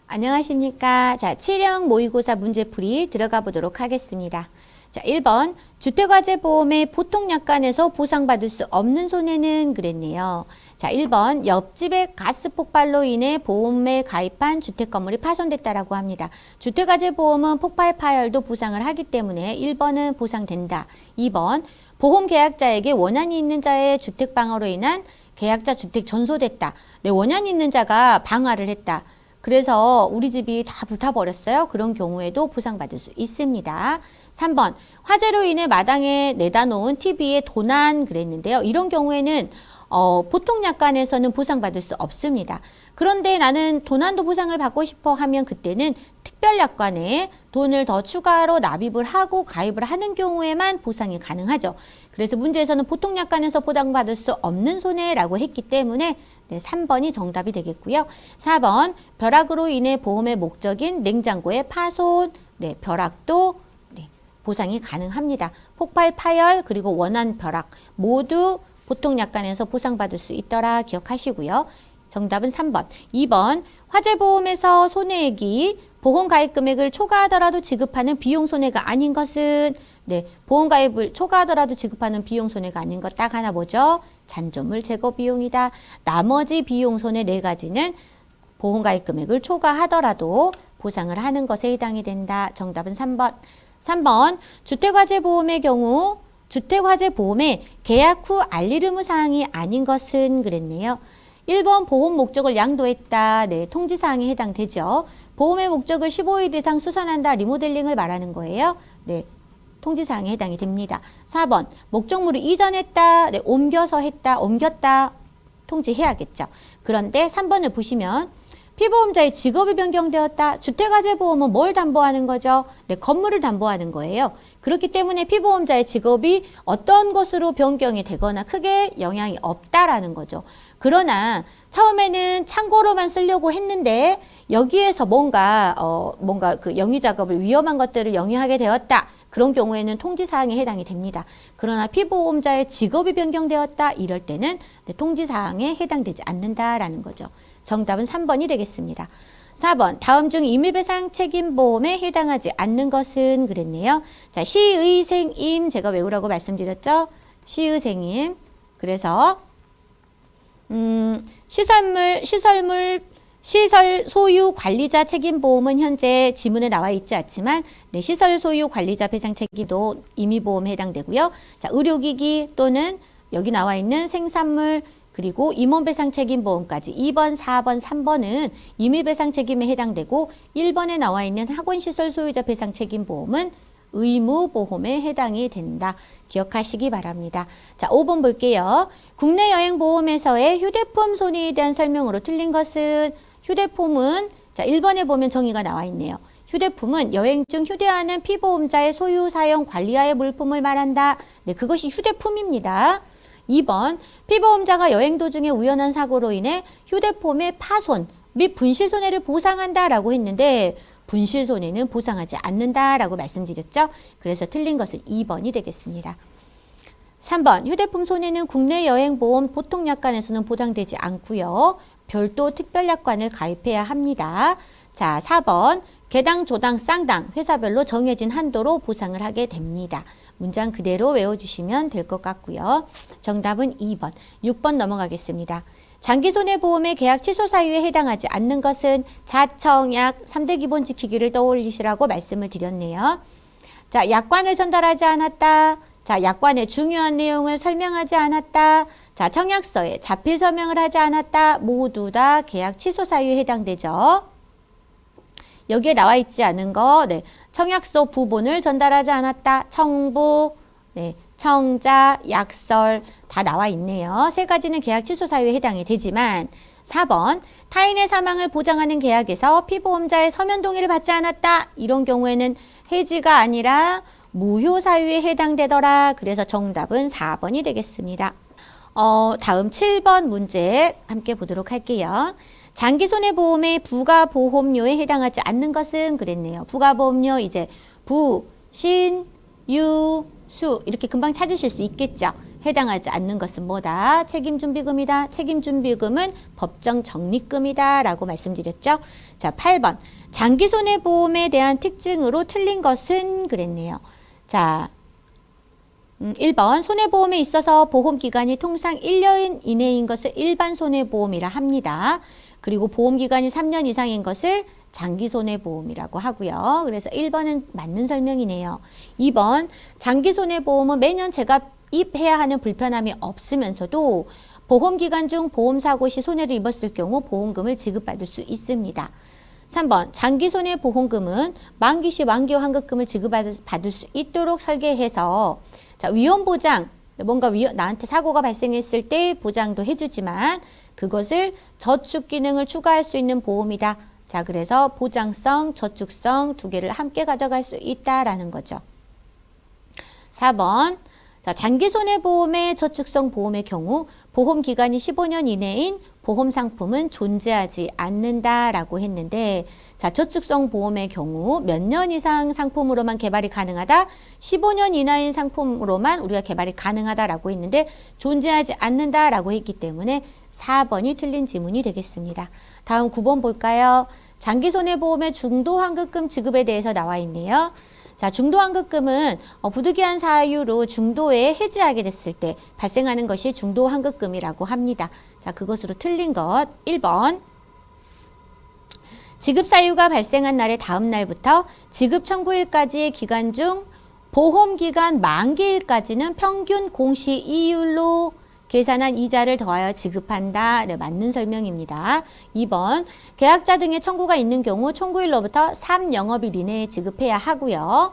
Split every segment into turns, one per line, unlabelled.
안녕하십니까. 자, 7형 모의고사 문제풀이 들어가 보도록 하겠습니다. 자, 1번 주택화재보험의 보통약관에서 보상받을 수 없는 손해는 그랬네요. 자, 1번 옆집의 가스 폭발로 인해 보험에 가입한 주택 건물이 파손됐다라고 합니다. 주택화재보험은 폭발 파열도 보상을 하기 때문에 1번은 보상된다. 2번 보험 계약자에게 원한이 있는 자의 주택 방화로 인한 계약자 주택 전소됐다. 네, 원한이 있는 자가 방화를 했다. 그래서 우리 집이 다 불타버렸어요. 그런 경우에도 보상받을 수 있습니다. 3번 화재로 인해 마당에 내다 놓은 TV에 도난 그랬는데요. 이런 경우에는 보통 약관에서는 보상받을 수 없습니다. 그런데 나는 도난도 보상을 받고 싶어 하면 그때는 특별 약관에 돈을 더 추가로 납입을 하고 가입을 하는 경우에만 보상이 가능하죠. 그래서 문제에서는 보통 약관에서 보상받을 수 없는 손해라고 했기 때문에 네, 3번이 정답이 되겠고요. 4번 벼락으로 인해 보험의 목적인 냉장고의 파손, 네, 벼락도 네, 보상이 가능합니다. 폭발, 파열, 그리고 원한 벼락 모두 보통 약관에서 보상받을 수 있더라 기억하시고요. 정답은 3번. 2번 화재보험에서 손해액이 보험가입 금액을 초과하더라도 지급하는 비용 손해가 아닌 것은 네, 보험가입을 초과하더라도 지급하는 비용 손해가 아닌 것 딱 하나 뭐죠? 잔존물 제거 비용이다. 나머지 비용 손해 4가지는 보험가입 금액을 초과하더라도 보상을 하는 것에 해당이 된다. 정답은 3번. 3번 주택화재보험의 경우 주택화재보험에 계약 후 알릴 의무 사항이 아닌 것은 그랬네요. 1번 보험 목적을 양도했다. 네, 통지사항에 해당되죠. 보험의 목적을 15일 이상 수선한다. 리모델링을 말하는 거예요. 네, 통지사항에 해당이 됩니다. 4번 목적물을 이전했다. 네, 옮겨서 했다. 옮겼다. 통지해야겠죠. 그런데 3번을 보시면 피보험자의 직업이 변경되었다. 주택화재보험은 뭘 담보하는 거죠? 네, 건물을 담보하는 거예요. 그렇기 때문에 피보험자의 직업이 어떤 것으로 변경이 되거나 크게 영향이 없다라는 거죠. 그러나 처음에는 창고로만 쓰려고 했는데 여기에서 뭔가 그 영유 작업을 위험한 것들을 영유하게 되었다. 그런 경우에는 통지사항에 해당이 됩니다. 그러나 피보험자의 직업이 변경되었다. 이럴 때는 통지사항에 해당되지 않는다라는 거죠. 정답은 3번이 되겠습니다. 4번 다음 중 임의배상 책임보험에 해당하지 않는 것은 그랬네요. 자, 시의생임 제가 외우라고 말씀드렸죠. 시의생임. 그래서 시설 소유 관리자 책임보험은 현재 지문에 나와 있지 않지만 네, 시설 소유 관리자 배상 책임도 임의보험에 해당되고요. 자, 의료기기 또는 여기 나와 있는 생산물 그리고 임원배상 책임보험까지 2번, 4번, 3번은 임의배상 책임에 해당되고 1번에 나와 있는 학원시설 소유자 배상 책임보험은 의무보험에 해당이 된다. 기억하시기 바랍니다. 자, 5번 볼게요. 국내 여행보험에서의 휴대폰 손해에 대한 설명으로 틀린 것은 휴대폰은 자 1번에 보면 정의가 나와 있네요. 휴대폰은 여행 중 휴대하는 피보험자의 소유, 사용, 관리하의 물품을 말한다. 네, 그것이 휴대폰입니다. 2번 피보험자가 여행 도중에 우연한 사고로 인해 휴대폰의 파손 및 분실 손해를 보상한다라고 했는데 분실 손해는 보상하지 않는다라고 말씀드렸죠. 그래서 틀린 것은 2번이 되겠습니다. 3번 휴대폰 손해는 국내 여행보험 보통약관에서는 보장되지 않고요. 별도 특별약관을 가입해야 합니다. 자, 4번 개당, 조당, 쌍당 회사별로 정해진 한도로 보상을 하게 됩니다. 문장 그대로 외워주시면 될 것 같고요. 정답은 2번. 6번 넘어가겠습니다. 장기손해보험의 계약 취소 사유에 해당하지 않는 것은 자청약 3대 기본 지키기를 떠올리시라고 말씀을 드렸네요. 자, 약관을 전달하지 않았다. 자, 약관의 중요한 내용을 설명하지 않았다. 자, 청약서에 자필 서명을 하지 않았다. 모두 다 계약 취소 사유에 해당되죠. 여기에 나와 있지 않은 거, 네, 청약서 부본을 전달하지 않았다. 청부, 네, 청자, 약설 다 나와 있네요. 3가지는 계약 취소 사유에 해당이 되지만 4번 타인의 사망을 보장하는 계약에서 피보험자의 서면 동의를 받지 않았다. 이런 경우에는 해지가 아니라 무효 사유에 해당되더라. 그래서 정답은 4번이 되겠습니다. 다음 7번 문제 함께 보도록 할게요. 장기손해보험의 부가보험료에 해당하지 않는 것은 그랬네요. 부가보험료 이제 부, 신, 유, 수 이렇게 금방 찾으실 수 있겠죠. 해당하지 않는 것은 뭐다? 책임준비금이다. 책임준비금은 법정 적립금이다 라고 말씀드렸죠. 자, 8번 장기손해보험에 대한 특징으로 틀린 것은 그랬네요. 자, 1번 손해보험에 있어서 보험기간이 통상 1년 이내인 것을 일반 손해보험이라 합니다. 그리고 보험기간이 3년 이상인 것을 장기손해보험이라고 하고요. 그래서 1번은 맞는 설명이네요. 2번 장기손해보험은 매년 재가입해야 하는 불편함이 없으면서도 보험기간 중 보험사고 시 손해를 입었을 경우 보험금을 지급받을 수 있습니다. 3번 장기손해보험금은 만기 시 만기 환급금을 지급받을 수 있도록 설계해서 자, 위험보장, 뭔가 나한테 사고가 발생했을 때 보장도 해주지만 그것을 저축 기능을 추가할 수 있는 보험이다. 자, 그래서 보장성, 저축성 두 개를 함께 가져갈 수 있다라는 거죠. 4번 자, 장기손해보험의 저축성 보험의 경우 보험기간이 15년 이내인 보험상품은 존재하지 않는다라고 했는데 자, 저축성 보험의 경우 몇 년 이상 상품으로만 개발이 가능하다? 15년 이하인 상품으로만 우리가 개발이 가능하다라고 했는데 존재하지 않는다라고 했기 때문에 4번이 틀린 지문이 되겠습니다. 다음 9번 볼까요? 장기손해보험의 중도환급금 지급에 대해서 나와 있네요. 자, 중도환급금은 부득이한 사유로 중도에 해지하게 됐을 때 발생하는 것이 중도환급금이라고 합니다. 자, 그것으로 틀린 것 1번 지급 사유가 발생한 날의 다음 날부터 지급 청구일까지의 기간 중 보험기간 만기일까지는 평균 공시 이율로 계산한 이자를 더하여 지급한다. 네, 맞는 설명입니다. 2번 계약자 등의 청구가 있는 경우 청구일로부터 3영업일 이내에 지급해야 하고요.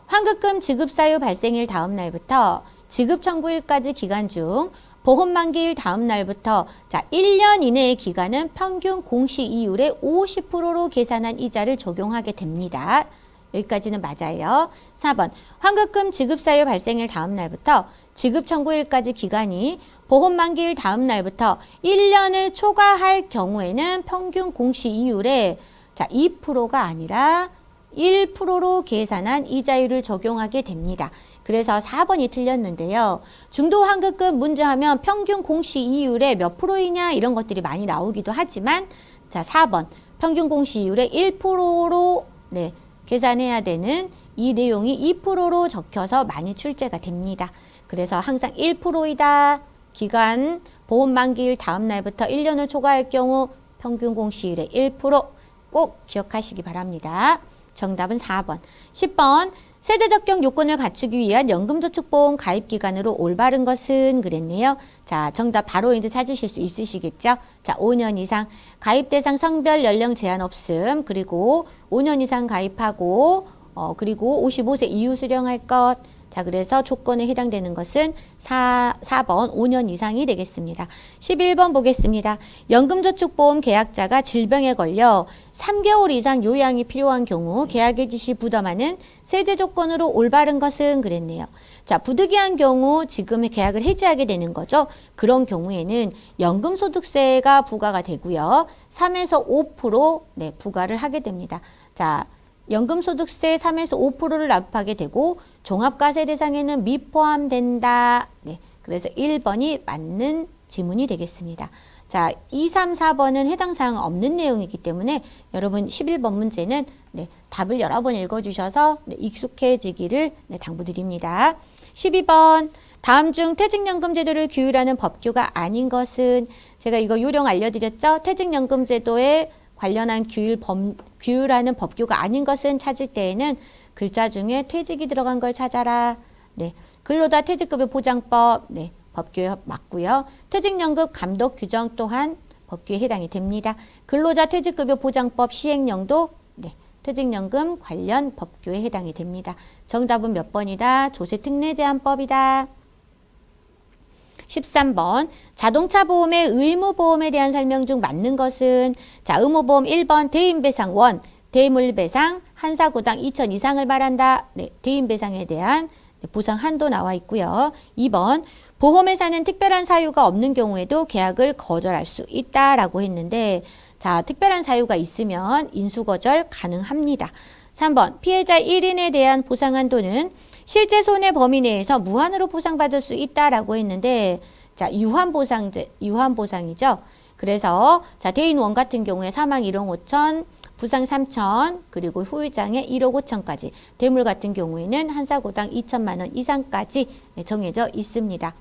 환급금 지급 사유 발생일 다음 날부터 지급 청구일까지 기간 중 보험 만기일 다음 날부터 자 1년 이내의 기간은 평균 공시 이율의 50%로 계산한 이자를 적용하게 됩니다. 여기까지는 맞아요. 4번 환급금 지급 사유 발생일 다음 날부터 지급 청구일까지 기간이 보험 만기일 다음 날부터 1년을 초과할 경우에는 평균 공시 이율의 자 2%가 아니라 1%로 계산한 이자율을 적용하게 됩니다. 그래서 4번이 틀렸는데요. 중도환급금 문제하면 평균 공시 이율의 몇 프로이냐 이런 것들이 많이 나오기도 하지만 자 4번 평균 공시 이율의 1%로 네, 계산해야 되는 이 내용이 2%로 적혀서 많이 출제가 됩니다. 그래서 항상 1%이다. 기간 보험 만기일 다음 날부터 1년을 초과할 경우 평균 공시율의 1%꼭 기억하시기 바랍니다. 정답은 4번. 10번 세대 적격 요건을 갖추기 위한 연금저축보험 가입기간으로 올바른 것은 그랬네요. 자, 정답 바로 이제 찾으실 수 있으시겠죠? 자, 5년 이상 가입 대상 성별 연령 제한 없음. 그리고 5년 이상 가입하고 그리고 55세 이후 수령할 것. 자, 그래서 조건에 해당되는 것은 4번 5년 이상이 되겠습니다. 11번 보겠습니다. 연금저축보험 계약자가 질병에 걸려 3개월 이상 요양이 필요한 경우 계약의 지시 부담하는 세제 조건으로 올바른 것은 그랬네요. 자, 부득이한 경우 지금 계약을 해지하게 되는 거죠. 그런 경우에는 연금소득세가 부과가 되고요. 3에서 5% 네, 부과를 하게 됩니다. 자, 연금소득세 3에서 5%를 납부하게 되고 종합과세 대상에는 미포함된다. 네, 그래서 1번이 맞는 지문이 되겠습니다. 자, 2, 3, 4번은 해당 사항 없는 내용이기 때문에 여러분 11번 문제는 네, 답을 여러 번 읽어주셔서 네, 익숙해지기를 네, 당부드립니다. 12번 다음 중 퇴직연금 제도를 규율하는 법규가 아닌 것은 제가 이거 요령 알려드렸죠. 퇴직연금 제도에 관련한 규율하는 법규가 아닌 것은 찾을 때에는 글자 중에 퇴직이 들어간 걸 찾아라. 네, 근로자 퇴직급여 보장법 네, 법규에 맞고요. 퇴직연금 감독 규정 또한 법규에 해당이 됩니다. 근로자 퇴직급여 보장법 시행령도 네, 퇴직연금 관련 법규에 해당이 됩니다. 정답은 몇 번이다? 조세특례제한법이다. 13번 자동차 보험의 의무보험에 대한 설명 중 맞는 것은 자 의무보험 1번 대인배상 1 대물배상 한 사고당 2천 이상을 말한다. 네, 대인배상에 대한 보상 한도 나와 있고요. 2번 보험회사는 특별한 사유가 없는 경우에도 계약을 거절할 수 있다라고 했는데 자 특별한 사유가 있으면 인수거절 가능합니다. 3번 피해자 1인에 대한 보상 한도는 실제 손해 범위 내에서 무한으로 보상받을 수 있다라고 했는데 자, 유한보상이죠. 그래서 자, 대인 원 같은 경우에 사망 1억 5천, 부상 3천, 그리고 후유장애 1억 5천까지, 대물 같은 경우에는 한 사고당 2천만 원 이상까지 정해져 있습니다.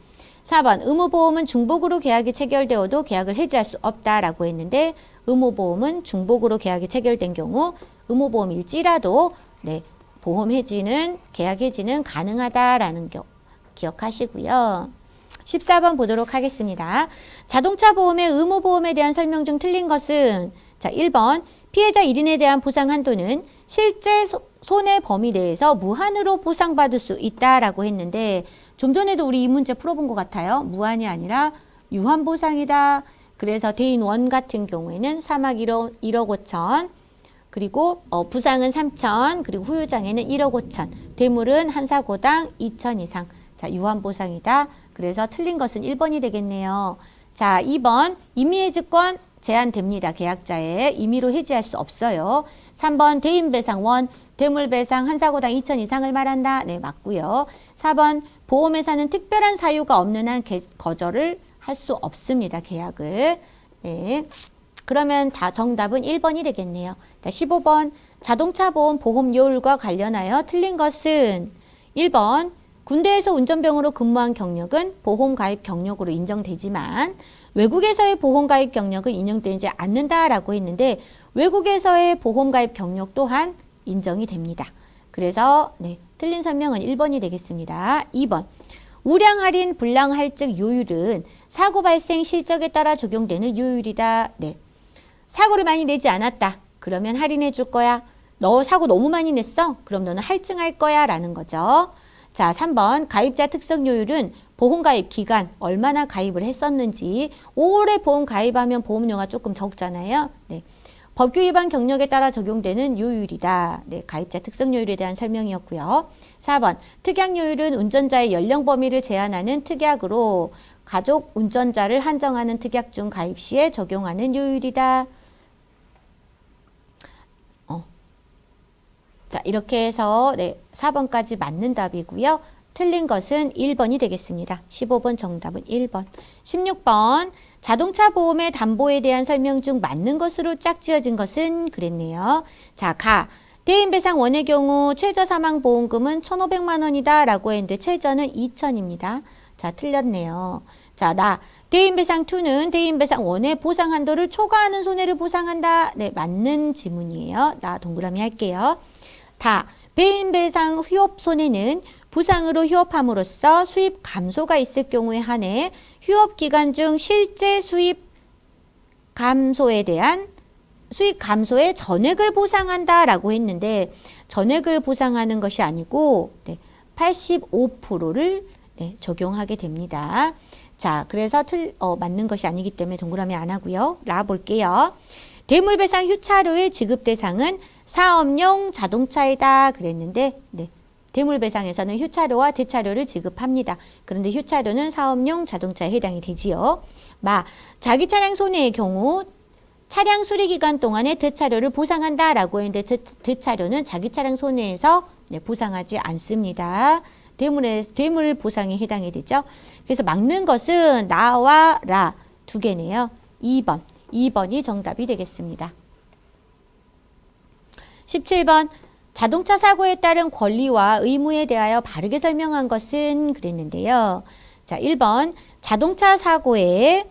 4번 의무보험은 중복으로 계약이 체결되어도 계약을 해지할 수 없다라고 했는데 의무보험은 중복으로 계약이 체결된 경우 의무보험일지라도 네, 보험 해지는 계약 해지는 가능하다라는 거 기억하시고요. 14번 보도록 하겠습니다. 자동차 보험의 의무보험에 대한 설명 중 틀린 것은 자 1번 피해자 1인에 대한 보상 한도는 실제 손해 범위 내에서 무한으로 보상받을 수 있다라고 했는데 좀 전에도 우리 이 문제 풀어본 것 같아요. 무한이 아니라 유한보상이다. 그래서 대인 원 같은 경우에는 사망 1억 5천, 그리고 부상은 3천, 그리고 후유장애는 1억 5천, 대물은 한 사고당 2천 이상. 자, 유한보상이다. 그래서 틀린 것은 1번이 되겠네요. 자, 2번 임의해지권 제한됩니다. 계약자의 임의로 해지할 수 없어요. 3번 대인배상 원, 대물배상 한 사고당 2천 이상을 말한다. 네, 맞고요. 4번 보험회사는 특별한 사유가 없는 한 거절을 할 수 없습니다. 계약을. 네. 그러면 다 정답은 1번이 되겠네요. 자, 15번 자동차 보험 보험료율과 관련하여 틀린 것은 1번 군대에서 운전병으로 근무한 경력은 보험가입 경력으로 인정되지만 외국에서의 보험가입 경력은 인정되지 않는다라고 했는데 외국에서의 보험가입 경력 또한 인정이 됩니다. 그래서 네, 틀린 설명은 1번이 되겠습니다. 2번 우량 할인 불량 할증 요율은 사고 발생 실적에 따라 적용되는 요율이다. 네. 사고를 많이 내지 않았다. 그러면 할인해 줄 거야. 너 사고 너무 많이 냈어? 그럼 너는 할증할 거야 라는 거죠. 자, 3번 가입자 특성 요율은 보험가입 기간 얼마나 가입을 했었는지, 오래 보험 가입하면 보험료가 조금 적잖아요. 네. 법규 위반 경력에 따라 적용되는 요율이다. 네, 가입자 특성 요율에 대한 설명이었고요. 4번 특약 요율은 운전자의 연령 범위를 제한하는 특약으로 가족 운전자를 한정하는 특약 중 가입 시에 적용하는 요율이다. 자, 이렇게 해서 네, 4번까지 맞는 답이고요. 틀린 것은 1번이 되겠습니다. 15번 정답은 1번. 16번 자동차 보험의 담보에 대한 설명 중 맞는 것으로 짝지어진 것은 그랬네요. 자, 대인배상 원의 경우 최저 사망보험금은 1,500만 원이다 라고 했는데 최저는 2,000입니다. 자, 틀렸네요. 자, 대인배상 2는 대인배상 원의 보상 한도를 초과하는 손해를 보상한다. 네, 맞는 지문이에요. 나 동그라미 할게요. 대인배상 휴업 손해는 부상으로 휴업함으로써 수입 감소가 있을 경우에 한해 휴업 기간 중 실제 수입 감소에 대한 수익 감소의 전액을 보상한다라고 했는데 전액을 보상하는 것이 아니고 85%를 적용하게 됩니다. 자, 그래서 맞는 것이 아니기 때문에 동그라미 안 하고요. 라 볼게요. 대물배상 휴차료의 지급 대상은 사업용 자동차이다 그랬는데 대물배상에서는 휴차료와 대차료를 지급합니다. 그런데 휴차료는 사업용 자동차에 해당이 되지요. 자기 차량 손해의 경우 차량 수리 기간 동안에 대차료를 보상한다라고 했는데 대차료는 자기 차량 손해에서 보상하지 않습니다. 대물 보상에 해당이 되죠. 그래서 막는 것은 나와 라 두 개네요. 2번이 정답이 되겠습니다. 17번 자동차 사고에 따른 권리와 의무에 대하여 바르게 설명한 것은 그랬는데요. 자, 1번 자동차 사고에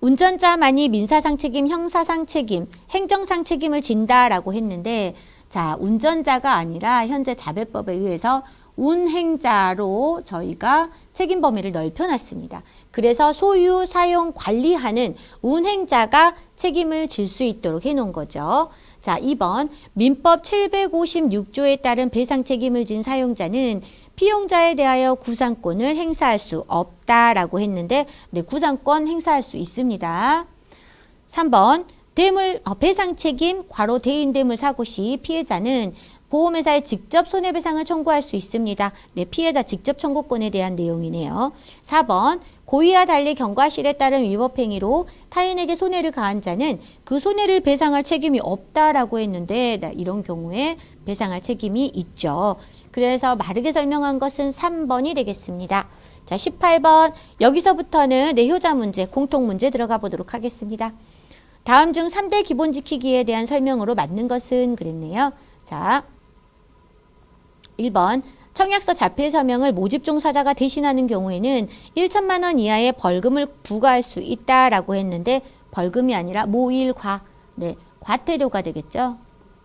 운전자만이 민사상책임, 형사상책임, 행정상책임을 진다라고 했는데 자, 운전자가 아니라 현재 자배법에 의해서 운행자로 저희가 책임 범위를 넓혀놨습니다. 그래서 소유, 사용, 관리하는 운행자가 책임을 질 수 있도록 해놓은 거죠. 자, 2번 민법 756조에 따른 배상 책임을 진 사용자는 피용자에 대하여 구상권을 행사할 수 없다라고 했는데 구상권 행사할 수 있습니다. 3번 배상 책임 괄호 대인대물 사고 시 피해자는 보험회사에 직접 손해배상을 청구할 수 있습니다. 피해자 직접 청구권에 대한 내용이네요. 4번 고의와 달리 경과실에 따른 위법행위로 타인에게 손해를 가한 자는 그 손해를 배상할 책임이 없다라고 했는데 이런 경우에 배상할 책임이 있죠. 그래서 마르게 설명한 것은 3번이 되겠습니다. 자, 18번. 여기서부터는 내효자 문제, 공통 문제 들어가 보도록 하겠습니다. 다음 중 3대 기본 지키기에 대한 설명으로 맞는 것은 그랬네요. 자, 1번. 청약서 자필 서명을 모집 종사자가 대신하는 경우에는 1천만 원 이하의 벌금을 부과할 수 있다라고 했는데 벌금이 아니라 모일과, 네, 과태료가 되겠죠.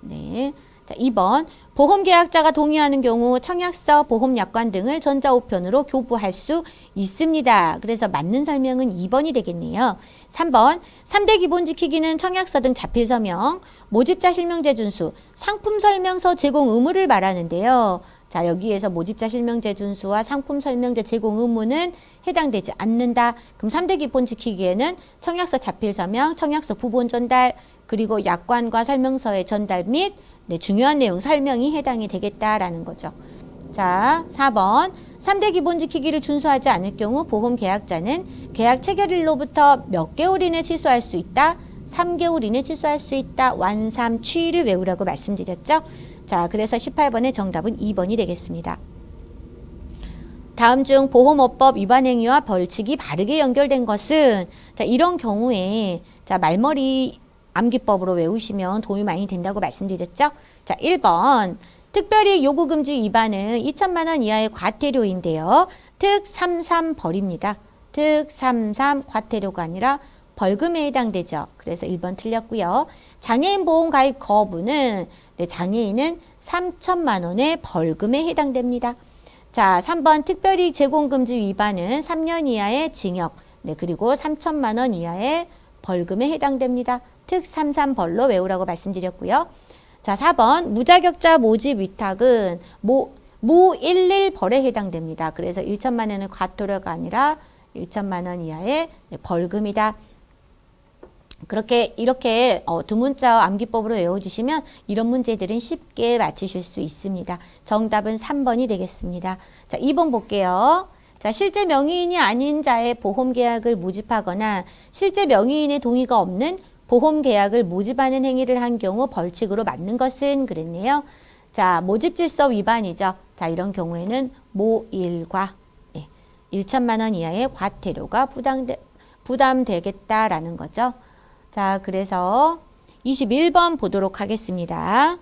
네. 자, 2번. 보험계약자가 동의하는 경우 청약서, 보험약관 등을 전자우편으로 교부할 수 있습니다. 그래서 맞는 설명은 2번이 되겠네요. 3번. 3대 기본 지키기는 청약서 등 자필 서명, 모집자 실명제 준수, 상품 설명서 제공 의무를 말하는데요. 자, 여기에서 모집자 실명제 준수와 상품 설명제 제공 의무는 해당되지 않는다. 그럼 3대 기본 지키기에는 청약서 자필 서명, 청약서 부본 전달, 그리고 약관과 설명서의 전달 및 중요한 내용 설명이 해당이 되겠다라는 거죠. 자, 4번. 3대 기본 지키기를 준수하지 않을 경우 보험 계약자는 계약 체결일로부터 몇 개월 이내 취소할 수 있다. 3개월 이내 취소할 수 있다. 완삼 취를 외우라고 말씀드렸죠. 자, 그래서 18번의 정답은 2번이 되겠습니다. 다음 중 보험업법 위반 행위와 벌칙이 바르게 연결된 것은, 자, 이런 경우에, 자, 말머리 암기법으로 외우시면 도움이 많이 된다고 말씀드렸죠. 자, 1번. 특별히 요구금지 위반은 2천만 원 이하의 과태료인데요. 특 33벌입니다. 특 33 과태료가 아니라 벌금에 해당되죠. 그래서 1번 틀렸고요. 장애인 보험 가입 거부는, 네, 장애인은 3천만 원의 벌금에 해당됩니다. 자, 3번. 특별히 제공금지 위반은 3년 이하의 징역, 네, 그리고 3천만 원 이하의 벌금에 해당됩니다. 특 33벌로 외우라고 말씀드렸고요. 자, 4번. 무자격자 모집 위탁은 무11벌에 해당됩니다. 그래서 1천만 원의 과태료가 아니라 1천만 원 이하의 벌금이다. 이렇게 두 문자 암기법으로 외워주시면 이런 문제들은 쉽게 맞히실 수 있습니다. 정답은 3번이 되겠습니다. 자, 2번 볼게요. 자, 실제 명의인이 아닌 자의 보험계약을 모집하거나 실제 명의인의 동의가 없는 보험계약을 모집하는 행위를 한 경우 벌칙으로 맞는 것은 그랬네요. 자, 모집질서 위반이죠. 자, 이런 경우에는 모일과 1천만 원 이하의 과태료가 부담되겠다라는 거죠. 자, 그래서 21번 보도록 하겠습니다.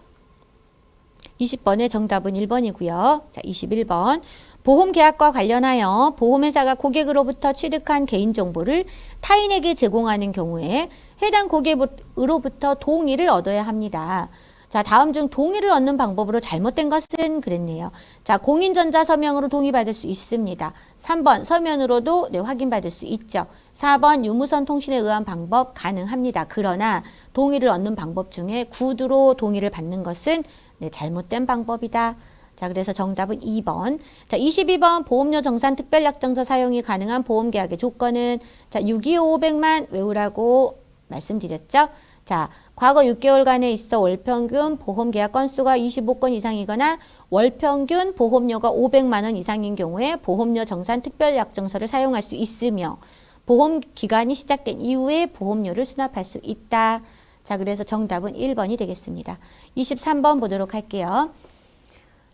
20번의 정답은 1번이고요. 자, 21번. 보험계약과 관련하여 보험회사가 고객으로부터 취득한 개인정보를 타인에게 제공하는 경우에 해당 고객으로부터 동의를 얻어야 합니다. 자, 다음 중 동의를 얻는 방법으로 잘못된 것은 그랬네요. 자, 공인전자 서명으로 동의받을 수 있습니다. 3번 서면으로도, 네, 확인받을 수 있죠. 4번 유무선 통신에 의한 방법 가능합니다. 그러나 동의를 얻는 방법 중에 구두로 동의를 받는 것은, 네, 잘못된 방법이다. 자, 그래서 정답은 2번. 자, 22번 보험료 정산 특별약정서 사용이 가능한 보험계약의 조건은, 자, 62500만 외우라고 말씀드렸죠. 자, 과거 6개월간에 있어 월평균 보험계약 건수가 25건 이상이거나 월평균 보험료가 500만 원 이상인 경우에 보험료 정산 특별약정서를 사용할 수 있으며 보험기간이 시작된 이후에 보험료를 수납할 수 있다. 자, 그래서 정답은 1번이 되겠습니다. 23번 보도록 할게요.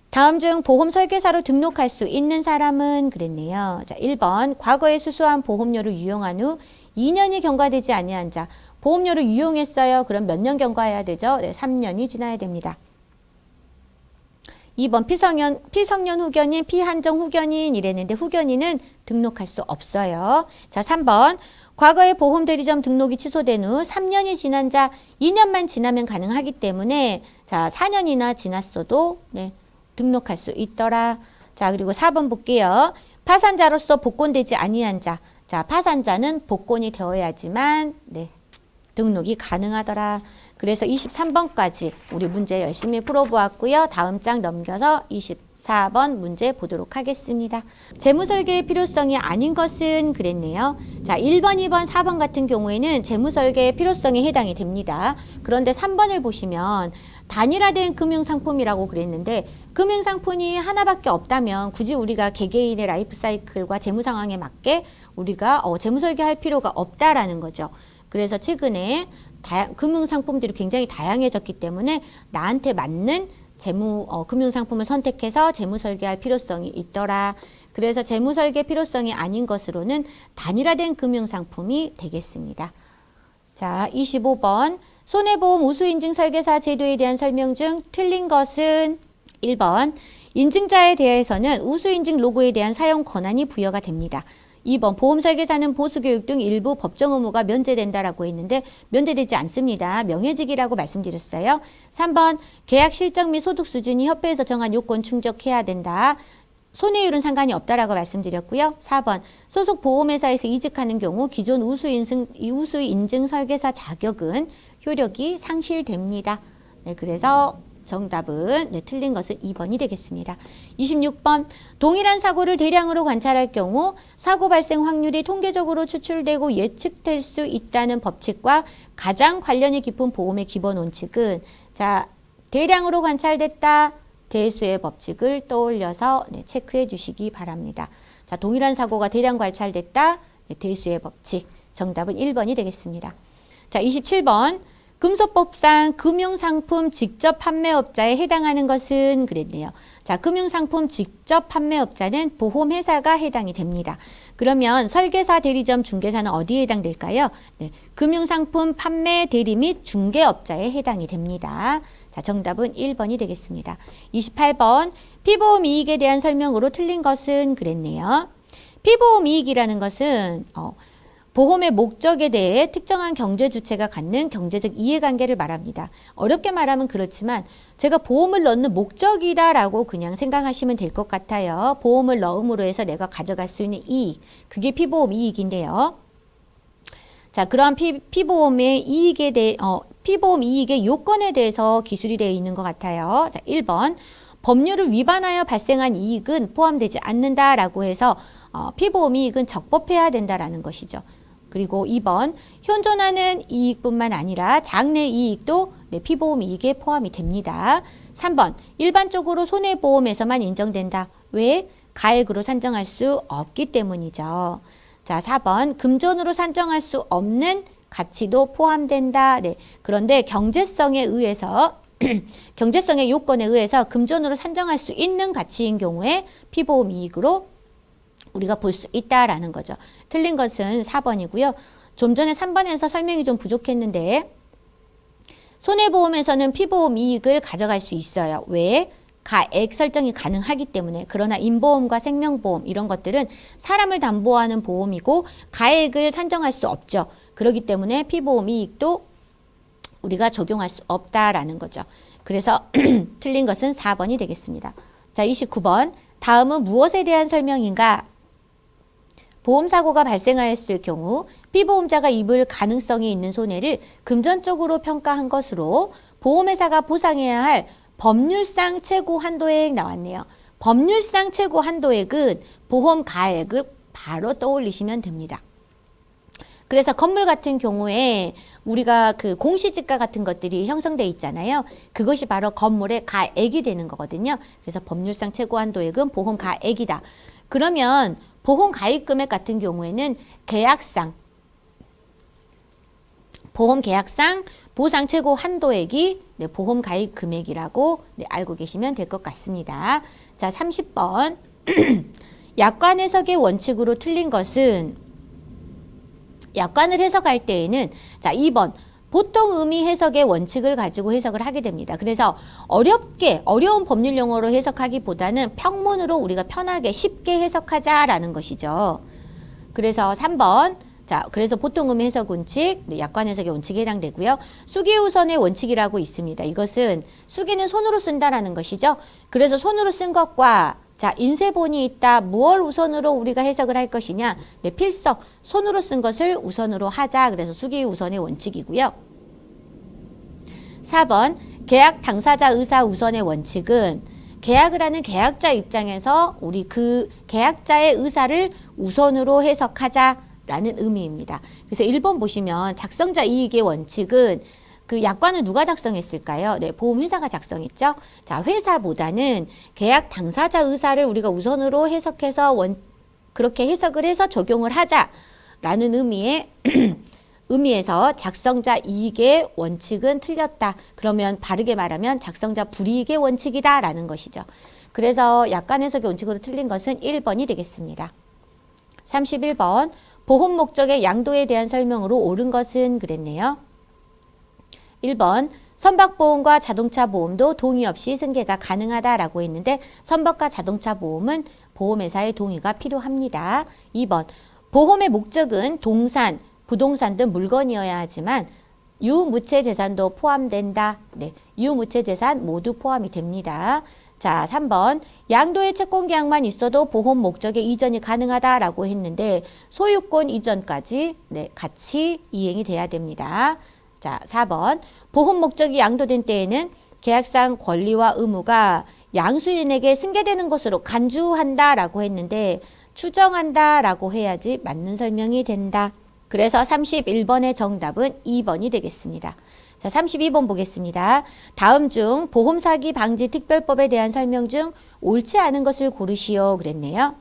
다음 중 보험 설계사로 등록할 수 있는 사람은 그랬네요. 자, 1번. 과거에 수수한 보험료를 유용한 후 2년이 경과되지 아니한 자. 보험료를 유용했어요. 그럼 몇 년 경과해야 되죠? 네, 3년이 지나야 됩니다. 2번. 피성년 후견인, 피한정 후견인 이랬는데 후견인은 등록할 수 없어요. 자, 3번. 과거에 보험대리점 등록이 취소된 후 3년이 지난 자 2년만 지나면 가능하기 때문에, 자, 4년이나 지났어도, 네, 등록할 수 있더라. 자, 그리고 4번 볼게요. 파산자로서 복권되지 아니한 자. 자, 파산자는 복권이 되어야지만, 네, 등록이 가능하더라. 그래서 23번까지 우리 문제 열심히 풀어보았고요. 다음 장 넘겨서 24번 문제 보도록 하겠습니다. 재무설계의 필요성이 아닌 것은 그랬네요. 자, 1번, 2번, 4번 같은 경우에는 재무설계의 필요성에 해당이 됩니다. 그런데 3번을 보시면 단일화된 금융상품이라고 그랬는데 금융상품이 하나밖에 없다면 굳이 우리가 개개인의 라이프 사이클과 재무 상황에 맞게 우리가 재무설계할 필요가 없다라는 거죠. 그래서 최근에 금융상품들이 굉장히 다양해졌기 때문에 나한테 맞는 금융상품을 선택해서 재무 설계할 필요성이 있더라. 그래서 재무 설계 필요성이 아닌 것으로는 단일화된 금융상품이 되겠습니다. 자, 25번. 손해보험 우수인증 설계사 제도에 대한 설명 중 틀린 것은 1번. 인증자에 대해서는 우수인증 로고에 대한 사용 권한이 부여가 됩니다. 2번. 보험설계사는 보수교육 등 일부 법정 의무가 면제된다라고 했는데 면제되지 않습니다. 명예직이라고 말씀드렸어요. 3번. 계약 실적 및 소득 수준이 협회에서 정한 요건 충족해야 된다. 손해율은 상관이 없다라고 말씀드렸고요. 4번. 소속 보험회사에서 이직하는 경우 기존 우수인증 설계사 자격은 효력이 상실됩니다. 네, 그래서 정답은 틀린 것은 2번이 되겠습니다. 26번. 동일한 사고를 대량으로 관찰할 경우 사고 발생 확률이 통계적으로 추출되고 예측될 수 있다는 법칙과 가장 관련이 깊은 보험의 기본 원칙은 자, 대량으로 관찰됐다. 대수의 법칙을 떠올려서 체크해 주시기 바랍니다. 자, 동일한 사고가 대량 관찰됐다. 대수의 법칙. 정답은 1번이 되겠습니다. 자, 27번. 금소법상 금융상품 직접 판매업자에 해당하는 것은 그랬네요. 자, 금융상품 직접 판매업자는 보험회사가 해당이 됩니다. 그러면 설계사, 대리점, 중개사는 어디에 해당될까요? 네, 금융상품 판매, 대리 및 중개업자에 해당이 됩니다. 자, 정답은 1번이 되겠습니다. 28번. 피보험 이익에 대한 설명으로 틀린 것은 그랬네요. 피보험 이익이라는 것은 보험의 목적에 대해 특정한 경제 주체가 갖는 경제적 이해관계를 말합니다. 어렵게 말하면 그렇지만 제가 보험을 넣는 목적이다라고 그냥 생각하시면 될 것 같아요. 보험을 넣음으로 해서 내가 가져갈 수 있는 이익, 그게 피보험 이익인데요. 자, 그러한 피보험의 이익에 대해 피보험 이익의 요건에 대해서 기술이 되어 있는 것 같아요. 자, 1번. 법률을 위반하여 발생한 이익은 포함되지 않는다라고 해서 피보험 이익은 적법해야 된다라는 것이죠. 그리고 2번. 현존하는 이익뿐만 아니라 장래 이익도 피보험 이익에 포함이 됩니다. 3번. 일반적으로 손해보험에서만 인정된다. 왜? 가액으로 산정할 수 없기 때문이죠. 자, 4번. 금전으로 산정할 수 없는 가치도 포함된다. 네. 그런데 경제성에 의해서 경제성의 요건에 의해서 금전으로 산정할 수 있는 가치인 경우에 피보험 이익으로 우리가 볼 수 있다라는 거죠. 틀린 것은 4번이고요. 좀 전에 3번에서 설명이 좀 부족했는데 손해보험에서는 피보험 이익을 가져갈 수 있어요. 왜? 가액 설정이 가능하기 때문에. 그러나 인보험과 생명보험 이런 것들은 사람을 담보하는 보험이고 가액을 산정할 수 없죠. 그렇기 때문에 피보험 이익도 우리가 적용할 수 없다라는 거죠. 그래서 틀린 것은 4번이 되겠습니다. 자, 29번. 다음은 무엇에 대한 설명인가? 보험사고가 발생하였을 경우 피보험자가 입을 가능성이 있는 손해를 금전적으로 평가한 것으로 보험회사가 보상해야 할 법률상 최고 한도액 나왔네요. 법률상 최고 한도액은 보험 가액을 바로 떠올리시면 됩니다. 그래서 건물 같은 경우에 우리가 그 공시지가 같은 것들이 형성돼 있잖아요. 그것이 바로 건물의 가액이 되는 거거든요. 그래서 법률상 최고 한도액은 보험 가액이다. 그러면 보험 가입 금액 같은 경우에는 계약상 보험 계약상 보상 최고 한도액이 보험 가입 금액이라고 알고 계시면 될 것 같습니다. 자, 30번. 약관 해석의 원칙으로 틀린 것은 약관을 해석할 때에는 자, 2번. 보통 의미 해석의 원칙을 가지고 해석을 하게 됩니다. 그래서 어려운 법률 용어로 해석하기보다는 평문으로 우리가 편하게 쉽게 해석하자라는 것이죠. 그래서 3번. 자, 그래서 보통 의미 해석 원칙, 약관 해석의 원칙에 해당되고요. 수기 우선의 원칙이라고 있습니다. 이것은 수기는 손으로 쓴다라는 것이죠. 그래서 손으로 쓴 것과 자, 인쇄본이 있다. 무얼 우선으로 우리가 해석을 할 것이냐? 네, 필석. 손으로 쓴 것을 우선으로 하자. 그래서 수기 우선의 원칙이고요. 4번. 계약 당사자 의사 우선의 원칙은 계약을 하는 계약자 입장에서 우리 그 계약자의 의사를 우선으로 해석하자라는 의미입니다. 그래서 1번 보시면 작성자 이익의 원칙은 그 약관은 누가 작성했을까요? 네, 보험회사가 작성했죠. 자, 회사보다는 계약 당사자 의사를 우리가 우선으로 해석해서 그렇게 해석을 해서 적용을 하자라는 의미의 의미에서 작성자 이익의 원칙은 틀렸다. 그러면 바르게 말하면 작성자 불이익의 원칙이다 라는 것이죠. 그래서 약관 해석의 원칙으로 틀린 것은 1번이 되겠습니다. 31번 보험 목적의 양도에 대한 설명으로 옳은 것은 그랬네요. 1번 선박보험과 자동차 보험도 동의 없이 승계가 가능하다라고 했는데 선박과 자동차 보험은 보험회사의 동의가 필요합니다. 2번 보험의 목적은 동산, 부동산 등 물건이어야 하지만 유무채 재산도 포함된다. 네, 유무채 재산 모두 포함이 됩니다. 자, 3번 양도의 채권 계약만 있어도 보험 목적의 이전이 가능하다라고 했는데 소유권 이전까지 같이 이행이 돼야 됩니다. 자, 4번 보험 목적이 양도된 때에는 계약상 권리와 의무가 양수인에게 승계되는 것으로 간주한다라고 했는데 추정한다라고 해야지 맞는 설명이 된다. 그래서 31번의 정답은 2번이 되겠습니다. 자, 32번 보겠습니다. 다음 중 보험 사기 방지 특별법에 대한 설명 중 옳지 않은 것을 고르시오 그랬네요.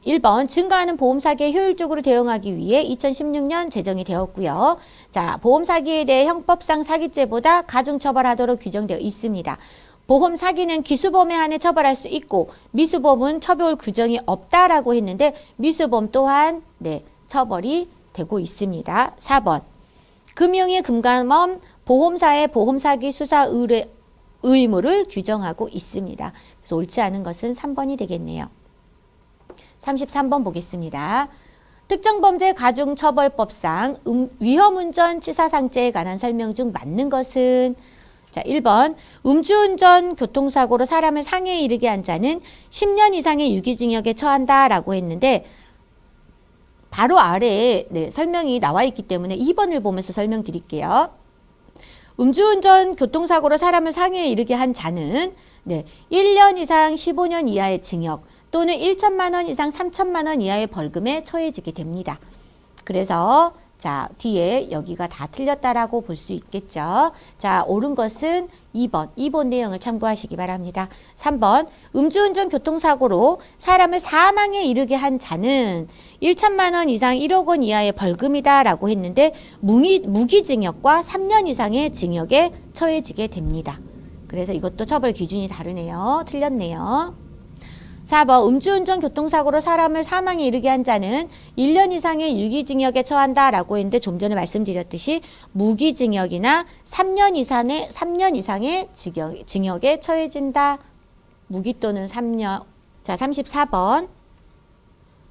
1번 증가하는 보험 사기에 효율적으로 대응하기 위해 2016년 제정이 되었고요. 자, 보험 사기에 대해 형법상 사기죄보다 가중 처벌하도록 규정되어 있습니다. 보험 사기는 기수범에 한해 처벌할 수 있고 미수범은 처벌 규정이 없다라고 했는데 미수범 또한 처벌이 되고 있습니다. 4번 금융위 금감원 보험사의 보험사기 수사 의무를 규정하고 있습니다. 그래서 옳지 않은 것은 3번이 되겠네요. 33번 보겠습니다. 특정범죄 가중처벌법상 위험운전 치사상죄에 관한 설명 중 맞는 것은 자, 1번 음주운전 교통사고로 사람을 상해에 이르게 한 자는 10년 이상의 유기징역에 처한다라고 했는데 바로 아래에 설명이 나와 있기 때문에 2번을 보면서 설명드릴게요. 음주운전 교통사고로 사람을 상해에 이르게 한 자는 1년 이상 15년 이하의 징역 또는 1천만 원 이상 3천만 원 이하의 벌금에 처해지게 됩니다. 그래서 자, 뒤에 여기가 다 틀렸다라고 볼 수 있겠죠. 자, 옳은 것은 2번 내용을 참고하시기 바랍니다. 3번 음주운전 교통사고로 사람을 사망에 이르게 한 자는 1천만 원 이상 1억 원 이하의 벌금이다 라고 했는데 무기징역과 3년 이상의 징역에 처해지게 됩니다. 그래서 이것도 처벌 기준이 다르네요. 틀렸네요. 4번 음주운전 교통사고로 사람을 사망에 이르게 한 자는 1년 이상의 유기징역에 처한다라고 했는데 좀 전에 말씀드렸듯이 무기징역이나 3년 이상의 징역에 처해진다. 무기 또는 3년. 자, 34번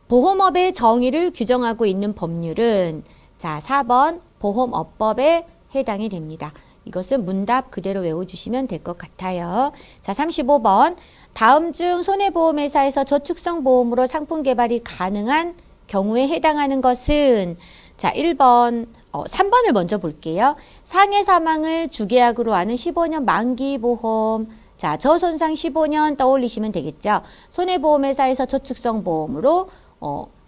보험업의 정의를 규정하고 있는 법률은 자, 4번 보험업법에 해당이 됩니다. 이것은 문답 그대로 외워주시면 될 것 같아요. 자, 35번 다음 중 손해보험회사에서 저축성 보험으로 상품 개발이 가능한 경우에 해당하는 것은 자 1번 3번을 먼저 볼게요. 상해 사망을 주계약으로 하는 15년 만기보험 자 저손상 15년 떠올리시면 되겠죠. 손해보험회사에서 저축성 보험으로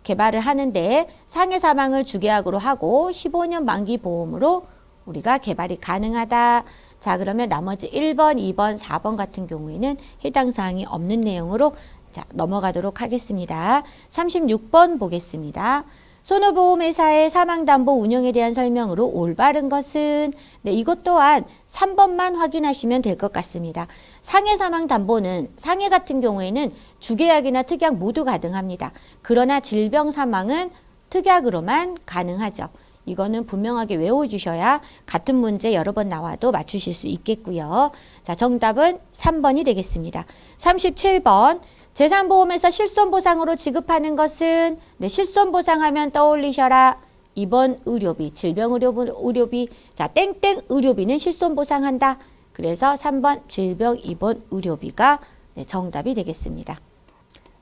개발을 하는데 상해 사망을 주계약으로 하고 15년 만기보험으로 우리가 개발이 가능하다. 자, 그러면 나머지 1번, 2번, 4번 같은 경우에는 해당 사항이 없는 내용으로 자, 넘어가도록 하겠습니다. 36번 보겠습니다. 손해보험회사의 사망담보 운영에 대한 설명으로 올바른 것은 이것 또한 3번만 확인하시면 될 것 같습니다. 상해 사망담보는 상해 같은 경우에는 주계약이나 특약 모두 가능합니다. 그러나 질병 사망은 특약으로만 가능하죠. 이거는 분명하게 외워주셔야 같은 문제 여러 번 나와도 맞추실 수 있겠고요. 자, 정답은 3번이 되겠습니다. 37번 재산보험에서 실손보상으로 지급하는 것은 실손보상하면 떠올리셔라. 2번 의료비, 질병의료비, 자 땡땡 의료비는 실손보상한다. 그래서 3번 질병 2번 의료비가 정답이 되겠습니다.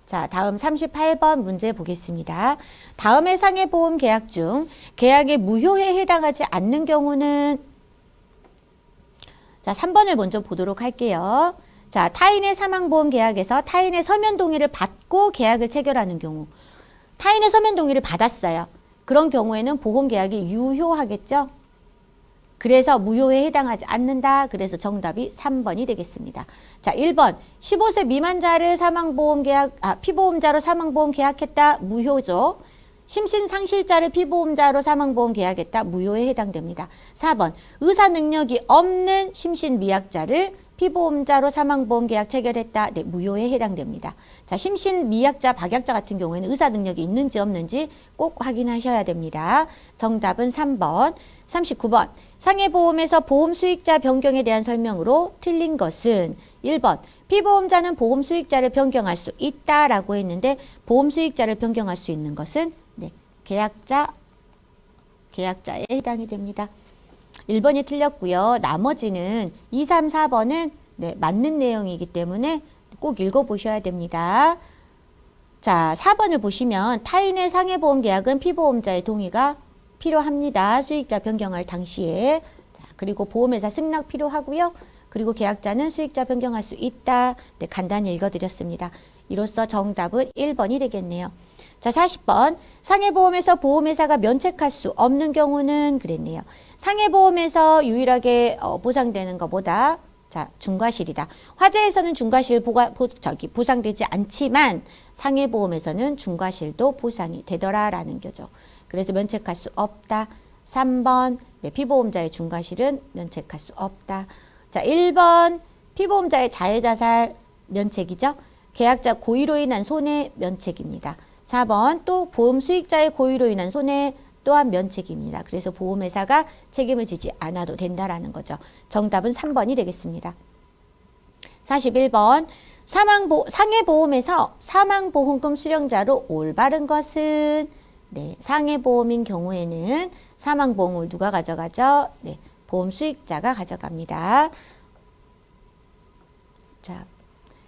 자, 다음 38번 문제 보겠습니다. 다음의 상해보험 계약 중 계약의 무효에 해당하지 않는 경우는 자, 3번을 먼저 보도록 할게요. 자, 타인의 사망보험 계약에서 타인의 서면 동의를 받고 계약을 체결하는 경우 타인의 서면 동의를 받았어요. 그런 경우에는 보험 계약이 유효하겠죠? 그래서 무효에 해당하지 않는다. 그래서 정답이 3번이 되겠습니다. 자, 1번 15세 미만자를 피보험자로 사망보험 계약했다. 무효죠. 심신상실자를 피보험자로 사망보험 계약했다. 무효에 해당됩니다. 4번 의사 능력이 없는 심신미약자를 피보험자로 사망보험 계약 체결했다. 네, 무효에 해당됩니다. 자, 심신미약자, 박약자 같은 경우에는 의사 능력이 있는지 없는지 꼭 확인하셔야 됩니다. 정답은 3번. 39번. 상해보험에서 보험 수익자 변경에 대한 설명으로 틀린 것은 1번. 피보험자는 보험 수익자를 변경할 수 있다라고 했는데 보험 수익자를 변경할 수 있는 것은 네, 계약자에 해당이 됩니다. 1번이 틀렸고요. 나머지는 2, 3, 4번은 네, 맞는 내용이기 때문에 꼭 읽어보셔야 됩니다. 자, 4번을 보시면 타인의 상해보험 계약은 피보험자의 동의가 필요합니다. 수익자 변경할 당시에. 자, 그리고 보험회사 승낙 필요하고요. 그리고 계약자는 수익자 변경할 수 있다. 네, 간단히 읽어드렸습니다. 이로써 정답은 1번이 되겠네요. 자, 40번. 상해보험에서 보험회사가 면책할 수 없는 경우는 그랬네요. 상해보험에서 유일하게 보상되는 것보다 자, 중과실이다. 화재에서는 중과실 보상되지 않지만 상해보험에서는 중과실도 보상이 되더라라는 거죠. 그래서 면책할 수 없다. 3번. 네, 피보험자의 중과실은 면책할 수 없다. 자, 1번. 피보험자의 자해자살 면책이죠. 계약자 고의로 인한 손해 면책입니다. 4번 또 보험 수익자의 고의로 인한 손해 또한 면책입니다. 그래서 보험회사가 책임을 지지 않아도 된다라는 거죠. 정답은 3번이 되겠습니다. 41번 상해보험에서 사망보험금 수령자로 올바른 것은 네, 상해보험인 경우에는 사망보험을 누가 가져가죠? 네, 보험 수익자가 가져갑니다. 자,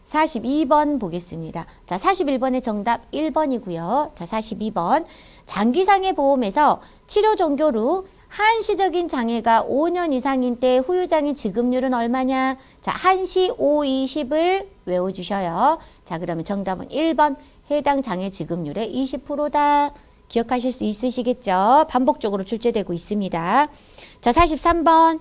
42번 보겠습니다. 자, 41번의 정답 1번이고요. 자, 42번. 장기상해 보험에서 치료 종결 후 한시적인 장애가 5년 이상인 때 후유장애 지급률은 얼마냐? 자, 한시 5, 20을 외워주셔요. 자, 그러면 정답은 1번. 해당 장애 지급률의 20%다. 기억하실 수 있으시겠죠? 반복적으로 출제되고 있습니다. 자, 43번.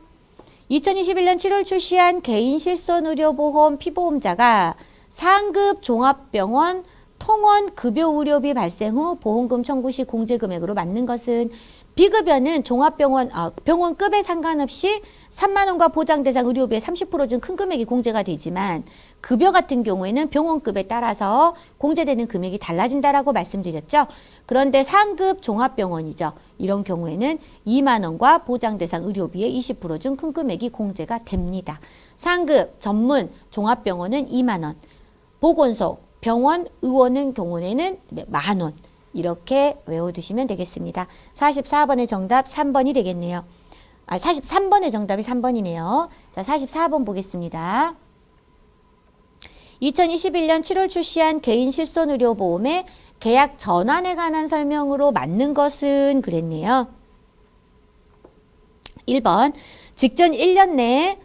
2021년 7월 출시한 개인실손의료보험 피보험자가 상급 종합병원 통원 급여의료비 발생 후 보험금 청구 시 공제금액으로 맞는 것은 비급여는 종합병원 병원급에 상관없이 3만 원과 보장대상 의료비의 30% 중 큰 금액이 공제가 되지만 급여 같은 경우에는 병원급에 따라서 공제되는 금액이 달라진다라고 말씀드렸죠. 그런데 상급 종합병원이죠. 이런 경우에는 2만 원과 보장대상 의료비의 20% 중 큰 금액이 공제가 됩니다. 상급 전문 종합병원은 2만 원, 보건소, 병원, 의원은 경우에는 만 원. 이렇게 외워두시면 되겠습니다. 44번의 정답 3번이 되겠네요. 43번의 정답이 3번이네요. 자, 44번 보겠습니다. 2021년 7월 출시한 개인실손의료보험의 계약 전환에 관한 설명으로 맞는 것은 그랬네요. 1번, 직전 1년 내에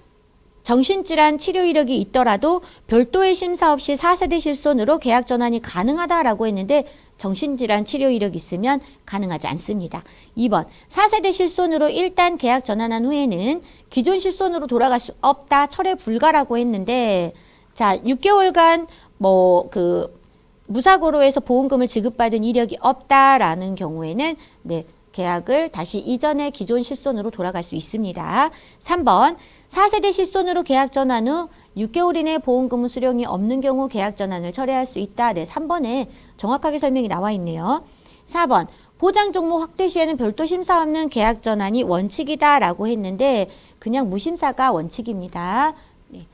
정신질환 치료 이력이 있더라도 별도의 심사 없이 4세대 실손으로 계약 전환이 가능하다라고 했는데 정신질환 치료 이력이 있으면 가능하지 않습니다. 2번, 4세대 실손으로 일단 계약 전환한 후에는 기존 실손으로 돌아갈 수 없다, 철회 불가라고 했는데 자, 6개월간 무사고로 해서 보험금을 지급받은 이력이 없다라는 경우에는 네, 계약을 다시 이전의 기존 실손으로 돌아갈 수 있습니다. 3번, 4세대 실손으로 계약 전환 후 6개월 이내 보험금 수령이 없는 경우 계약 전환을 철회할 수 있다. 네, 3번에 정확하게 설명이 나와 있네요. 4번, 보장 종목 확대 시에는 별도 심사 없는 계약 전환이 원칙이다라고 했는데 그냥 무심사가 원칙입니다. 네.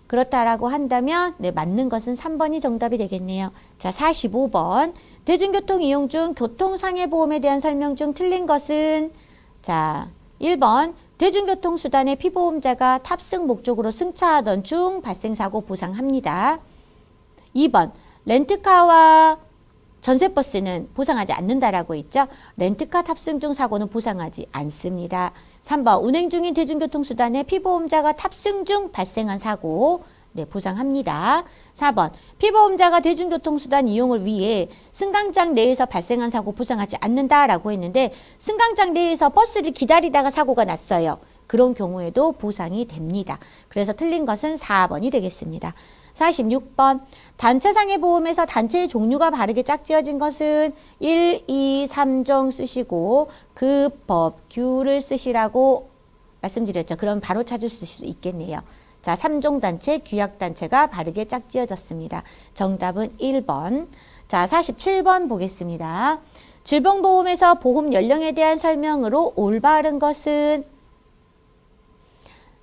그렇다라고 한다면 네, 맞는 것은 3번이 정답이 되겠네요. 자, 45번. 대중교통 이용 중 교통상해보험에 대한 설명 중 틀린 것은 자, 1번. 대중교통수단의 피보험자가 탑승 목적으로 승차하던 중 발생사고 보상합니다. 2번. 렌트카와 전세버스는 보상하지 않는다라고 있죠. 렌트카 탑승 중 사고는 보상하지 않습니다. 3번. 운행 중인 대중교통수단의 피보험자가 탑승 중 발생한 사고 네, 보상합니다. 4번. 피보험자가 대중교통수단 이용을 위해 승강장 내에서 발생한 사고 보상하지 않는다라고 했는데 승강장 내에서 버스를 기다리다가 사고가 났어요. 그런 경우에도 보상이 됩니다. 그래서 틀린 것은 4번이 되겠습니다. 46번 단체상해 보험에서 단체의 종류가 바르게 짝지어진 것은 1, 2, 3종 쓰시고 그 법, 규를 쓰시라고 말씀드렸죠. 그럼 바로 찾을 수 있겠네요. 자, 3종 단체, 규약 단체가 바르게 짝지어졌습니다. 정답은 1번. 자, 47번 보겠습니다. 질병보험에서 보험 연령에 대한 설명으로 올바른 것은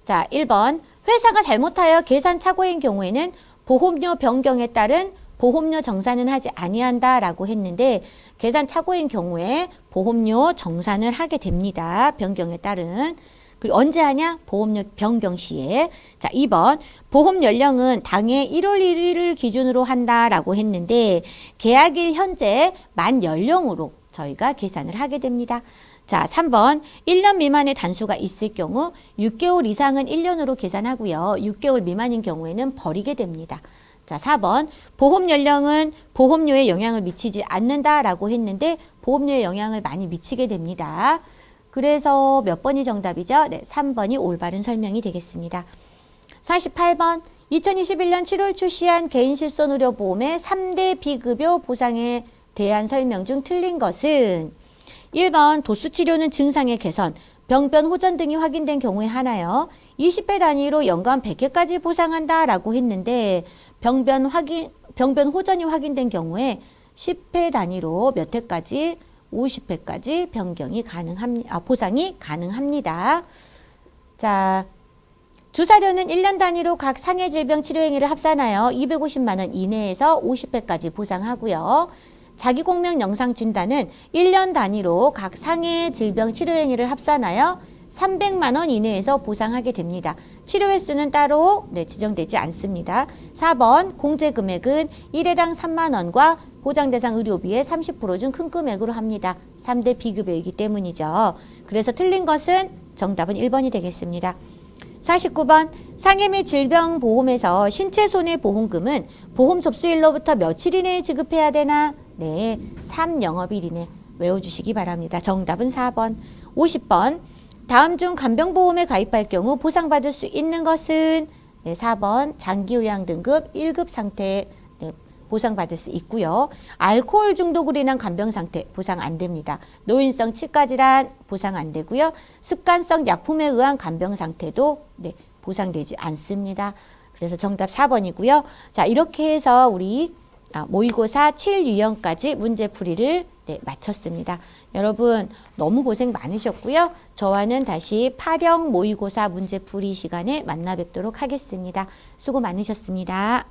자, 1번 회사가 잘못하여 계산 착오인 경우에는 보험료 변경에 따른 보험료 정산은 하지 아니한다라고 했는데 계산 착오인 경우에 보험료 정산을 하게 됩니다. 변경에 따른. 그리고 언제 하냐? 보험료 변경 시에. 자, 2번 보험 연령은 당해 1월 1일을 기준으로 한다라고 했는데 계약일 현재 만 연령으로 저희가 계산을 하게 됩니다. 자, 3번 1년 미만의 단수가 있을 경우 6개월 이상은 1년으로 계산하고요. 6개월 미만인 경우에는 버리게 됩니다. 자, 4번 보험 연령은 보험료에 영향을 미치지 않는다라고 했는데 보험료에 영향을 많이 미치게 됩니다. 그래서 몇 번이 정답이죠? 네, 3번이 올바른 설명이 되겠습니다. 48번 2021년 7월 출시한 개인실손의료보험의 3대 비급여 보상에 대한 설명 중 틀린 것은 1번 도수치료는 증상의 개선, 병변 호전 등이 확인된 경우에 하나요. 20회 단위로 연간 100회까지 보상한다라고 했는데 병변 호전이 확인된 경우에 10회 단위로 몇 회까지 50회까지 변경이 보상이 가능합니다. 자, 주사료는 1년 단위로 각 상해 질병 치료 행위를 합산하여 250만 원 이내에서 50회까지 보상하고요. 자기공명 영상 진단은 1년 단위로 각 상해 질병 치료 행위를 합산하여 300만 원 이내에서 보상하게 됩니다. 치료 횟수는 따로 지정되지 않습니다. 4번 공제 금액은 1회당 3만 원과 보장 대상 의료비의 30% 중 큰 금액으로 합니다. 3대 비급여이기 때문이죠. 그래서 틀린 것은 정답은 1번이 되겠습니다. 49번 상해 및 질병보험에서 신체손해보험금은 보험 접수일로부터 며칠 이내에 지급해야 되나? 네, 3영업일 이내 외워주시기 바랍니다. 정답은 4번. 50번 다음 중 간병보험에 가입할 경우 보상받을 수 있는 것은 네, 4번 장기요양 등급 1급 상태 보상받을 수 있고요. 알코올 중독으로 인한 간병 상태 보상 안 됩니다. 노인성 치과질환 보상 안 되고요. 습관성 약품에 의한 간병 상태도 보상되지 않습니다. 그래서 정답 4번이고요. 자, 이렇게 해서 우리 모의고사 7유형까지 문제풀이를 마쳤습니다. 여러분 너무 고생 많으셨고요. 저와는 다시 8형 모의고사 문제풀이 시간에 만나 뵙도록 하겠습니다. 수고 많으셨습니다.